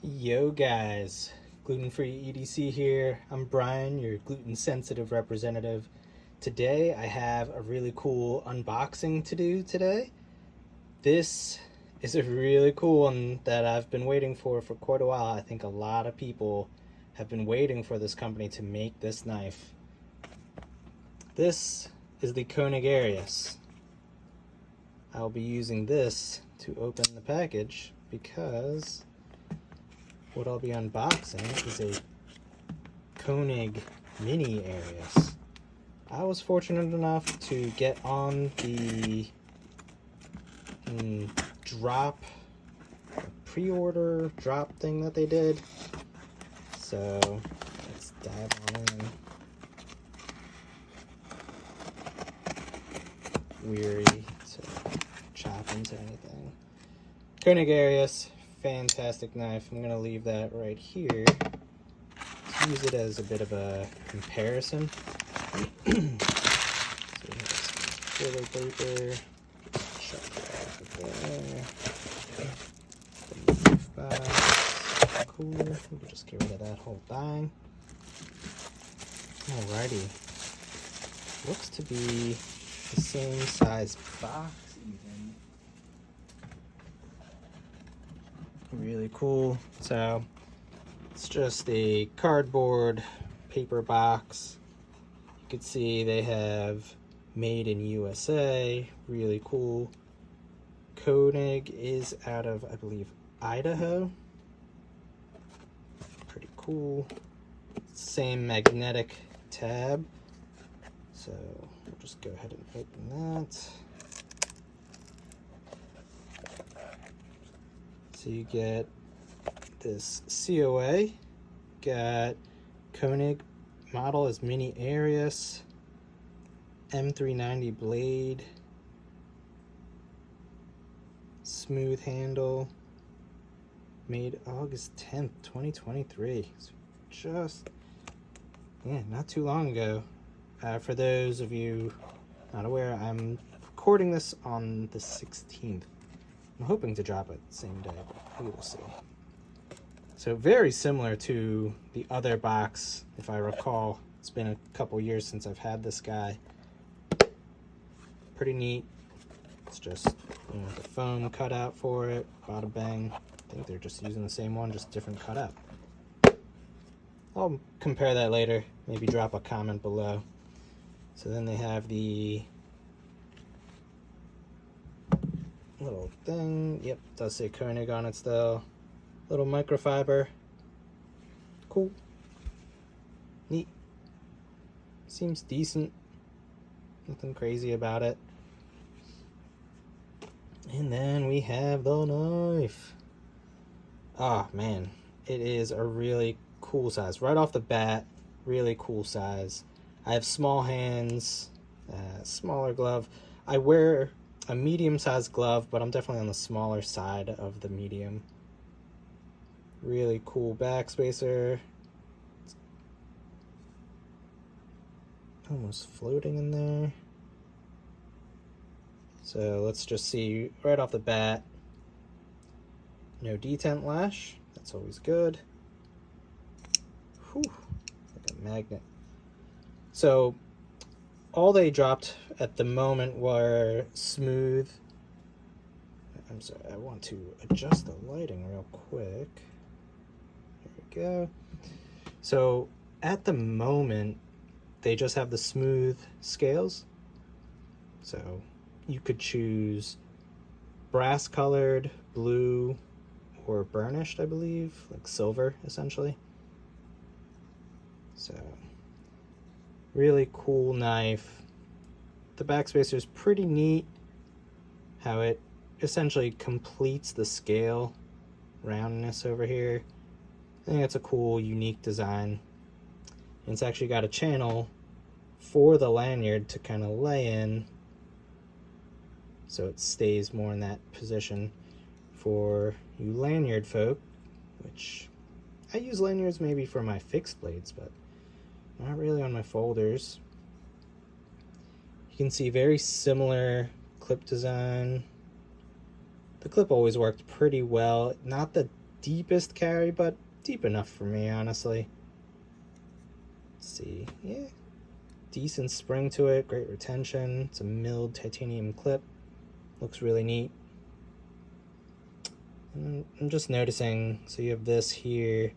Yo guys, Gluten-Free EDC here. I'm Brian, your gluten-sensitive representative. Today I have a really cool unboxing to do today. This is a really cool one that I've been waiting for quite a while. I think a lot of people have been waiting for this company to make this knife. This is the Koenig Arius. I'll be using this to open the package because what I'll be unboxing is a Koenig Mini Arius. I was fortunate enough to get on the drop, pre-order drop thing that they did. So let's dive on in. Weary to chop into anything. Koenig Arius. Fantastic knife. I'm going to leave that right here to use it as a bit of a comparison. So here's filler paper. Shut that off there. The box. Cool. We'll just get rid of that whole thing. Alrighty. Looks to be the same size box even. Really cool. So it's just a cardboard paper box. You can see they have made in USA. Really cool. Koenig is out of, I believe, Idaho. Pretty cool. Same magnetic tab. So we'll just go ahead and open that. So you get this COA, got Koenig model is Mini Arius, M390 blade, smooth handle, made August 10th, 2023. So just, not too long ago. For those of you not aware, I'm recording this on the 16th. I'm hoping to drop it the same day, but we will see. So very similar to the other box, if I recall. It's been a couple years since I've had this guy. Pretty neat. It's just, the foam cutout for it. Bada bang. I think they're just using the same one, just different cutout. I'll compare that later. Maybe drop a comment below. So then they have the little thing. Yep, does say Koenig on it still. Little microfiber. Cool. Neat. Seems decent. Nothing crazy about it. And then we have the knife. Ah, man. It is a really cool size. Right off the bat, really cool size. I have small hands, smaller glove. I wear a medium-sized glove, but I'm definitely on the smaller side of the medium. Really cool backspacer. It's almost floating in there. So let's just see right off the bat. No detent lash. That's always good. Whew, like a magnet. So all they dropped at the moment were smooth. I'm sorry, I want to adjust the lighting real quick. There we go. So at the moment, they just have the smooth scales. So you could choose brass colored, blue, or burnished, I believe, like silver essentially. So really cool knife. The backspacer is pretty neat, how it essentially completes the scale roundness over here. I think it's a cool, unique design. And it's actually got a channel for the lanyard to kind of lay in, so it stays more in that position for you lanyard folk, which I use lanyards maybe for my fixed blades, but not really on my folders. You can see very similar clip design. The clip always worked pretty well. Not the deepest carry, but deep enough for me, honestly. Let's see, yeah, decent spring to it, great retention. It's a milled titanium clip, looks really neat. And I'm just noticing, so you have this here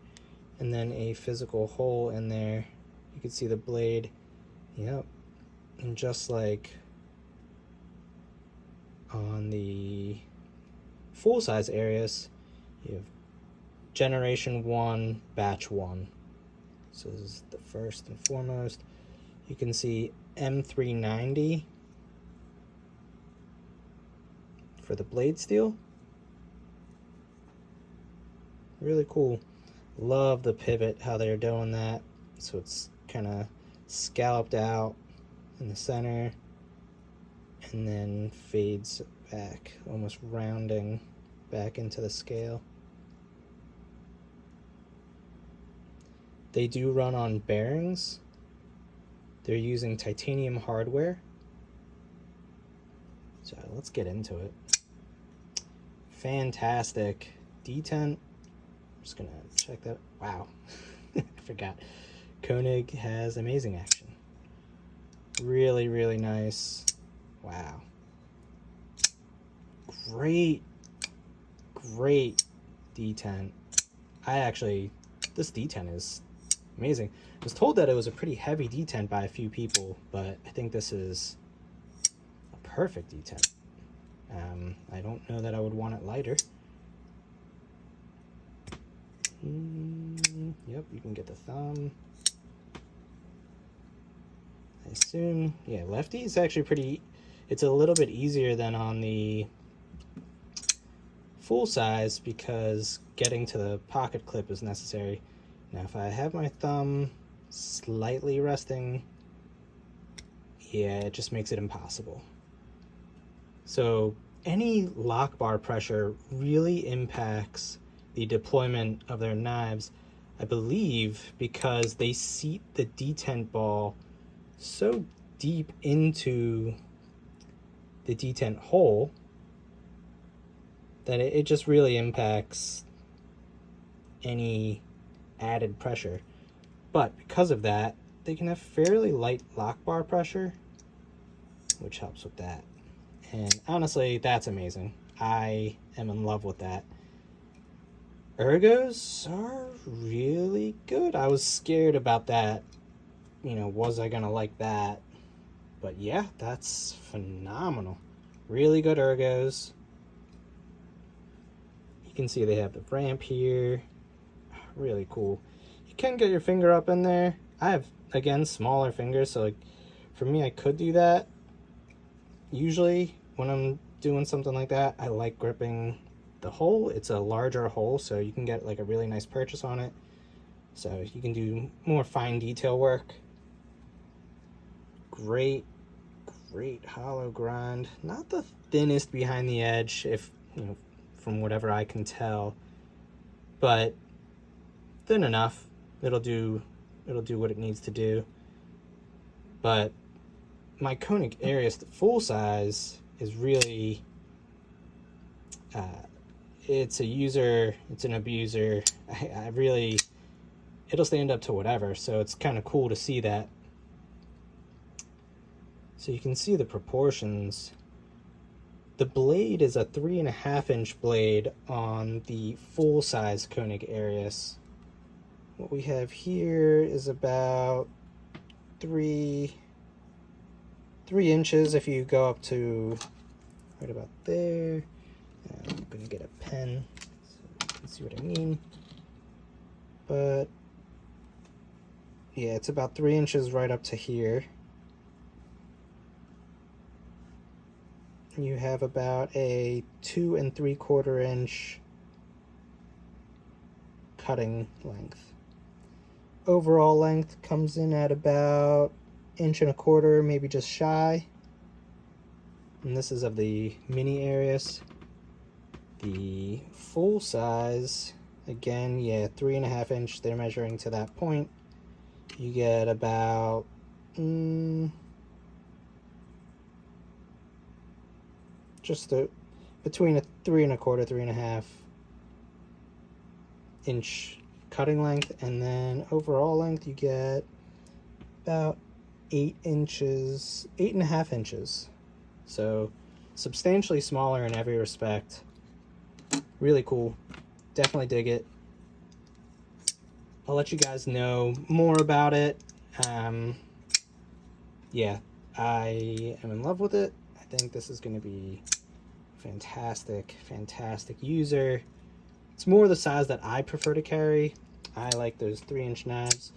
and then a physical hole in there. You can see the blade. Yep. And just like on the full-size Arius, you have generation 1, batch 1. So this is the first and foremost. You can see M390 for the blade steel. Really cool. Love the pivot, how they're doing that. So it's kind of scalloped out in the center and then fades back, almost rounding back into the scale. They do run on bearings. They're using titanium hardware. So let's get into it. Fantastic. detent. I'm just gonna check that. Wow. I forgot. Koenig has amazing action. Really, really nice. Wow. Great detent. This detent is amazing. I was told that it was a pretty heavy detent by a few people, but I think this is a perfect detent. I don't know that I would want it lighter. Yep, you can get the thumb. I assume, yeah, lefty is actually pretty, it's a little bit easier than on the full size because getting to the pocket clip is necessary. Now if I have my thumb slightly resting, yeah, it just makes it impossible. So any lock bar pressure really impacts the deployment of their knives, I believe, because they seat the detent ball so deep into the detent hole that it just really impacts any added pressure. But because of that, they can have fairly light lock bar pressure, which helps with that. And honestly, that's amazing. I am in love with that. Ergos are really good. I was scared about that. You know, was I gonna like that? But yeah, that's phenomenal. Really good ergos. You can see they have the ramp here. Really cool. You can get your finger up in there. I have, again, smaller fingers, so like for me, I could do that. Usually when I'm doing something like that, I like gripping the hole. It's a larger hole, so you can get like a really nice purchase on it. So you can do more fine detail work. Great hollow grind. Not the thinnest behind the edge, if you know, from whatever I can tell, but thin enough. It'll do what it needs to do. But my Koenig Arius, the full size, is really it's a user, it's an abuser. I really, it'll stand up to whatever, so it's kind of cool to see that. So you can see the proportions. The blade is a 3.5-inch blade on the full-size Koenig Arius. What we have here is about 3 inches if you go up to right about there. I'm gonna get a pen so you can see what I mean. But yeah, it's about 3 inches right up to here. You have about a 2 3/4 inch cutting length. Overall length comes in at about 1.25 inches, maybe just shy. And this is of the Mini Arius. The full size, again, yeah, 3.5 inch. They're measuring to that point. You get about just between a 3 1/4, 3.5 inch cutting length, and then overall length you get about 8 inches, 8.5 inches. So substantially smaller in every respect. Really cool. Definitely dig it. I'll let you guys know more about it. Yeah, I am in love with it. I think this is going to be fantastic user. It's more the size that I prefer to carry. I like those 3-inch knives.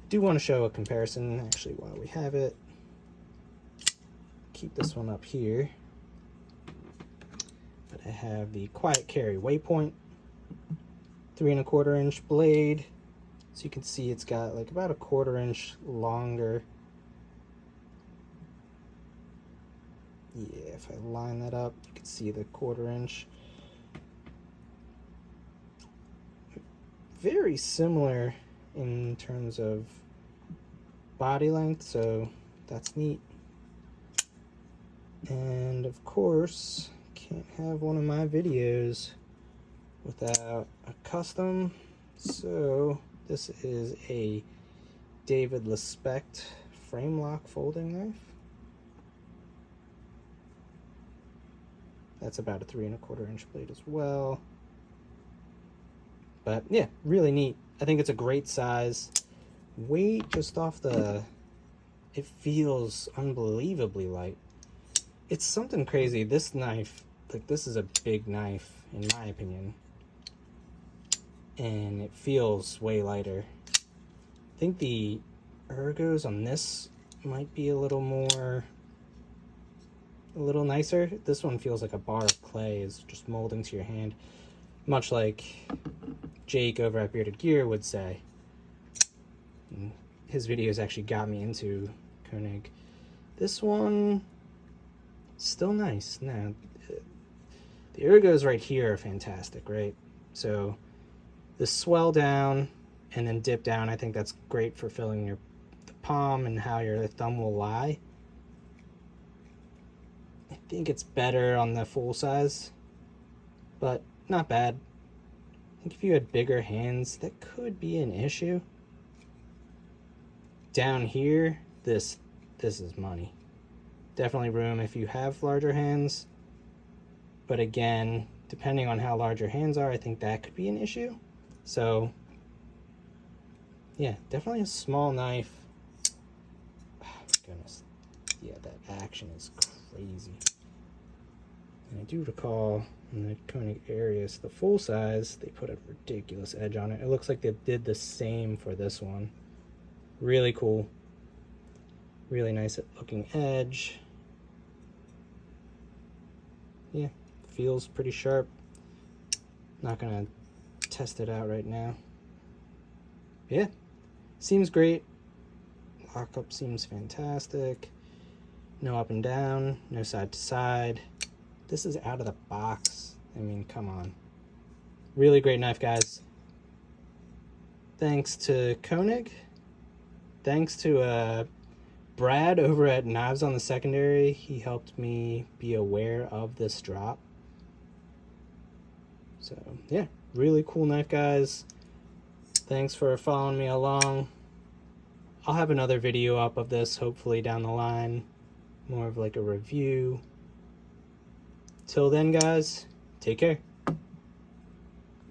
Do want to show a comparison actually while we have it. Keep this one up here. But I have the Quiet Carry Waypoint 3¼ inch blade. So you can see it's got like about a 1/4 inch longer. Yeah, if I line that up, you can see the 1/4 inch. Very similar in terms of body length, so that's neat. And of course, can't have one of my videos without a custom. So this is a David Lispect frame lock folding knife. That's about a 3¼ inch blade as well. But yeah, really neat. I think it's a great size. Weight just off the, it feels unbelievably light. It's something crazy. This knife, like this is a big knife in my opinion. And it feels way lighter. I think the ergos on this might be a little nicer. This one feels like a bar of clay is just molding to your hand. Much like Jake over at Bearded Gear would say. And his videos actually got me into Koenig. This one, still nice. Now, the ergos right here are fantastic, right? So the swell down and then dip down, I think that's great for filling the palm and how your thumb will lie. I think it's better on the full size, but not bad. I think if you had bigger hands, that could be an issue. Down here, this is money. Definitely room if you have larger hands. But again, depending on how large your hands are, I think that could be an issue. So, yeah, definitely a small knife. Oh, goodness. Yeah, that action is crazy. And I do recall in the Koenig Arius, the full size, they put a ridiculous edge on it. It looks like they did the same for this one. Really cool. Really nice looking edge. Yeah, feels pretty sharp. Not gonna test it out right now. Yeah, seems great. Lockup seems fantastic. No up and down, no side to side. This is out of the box. I mean, come on. Really great knife, guys. Thanks to Koenig. Thanks to Brad over at Knives on the Secondary. He helped me be aware of this drop. So, yeah, really cool knife, guys. Thanks for following me along. I'll have another video up of this, hopefully down the line. More of like a review. Till then, guys, take care.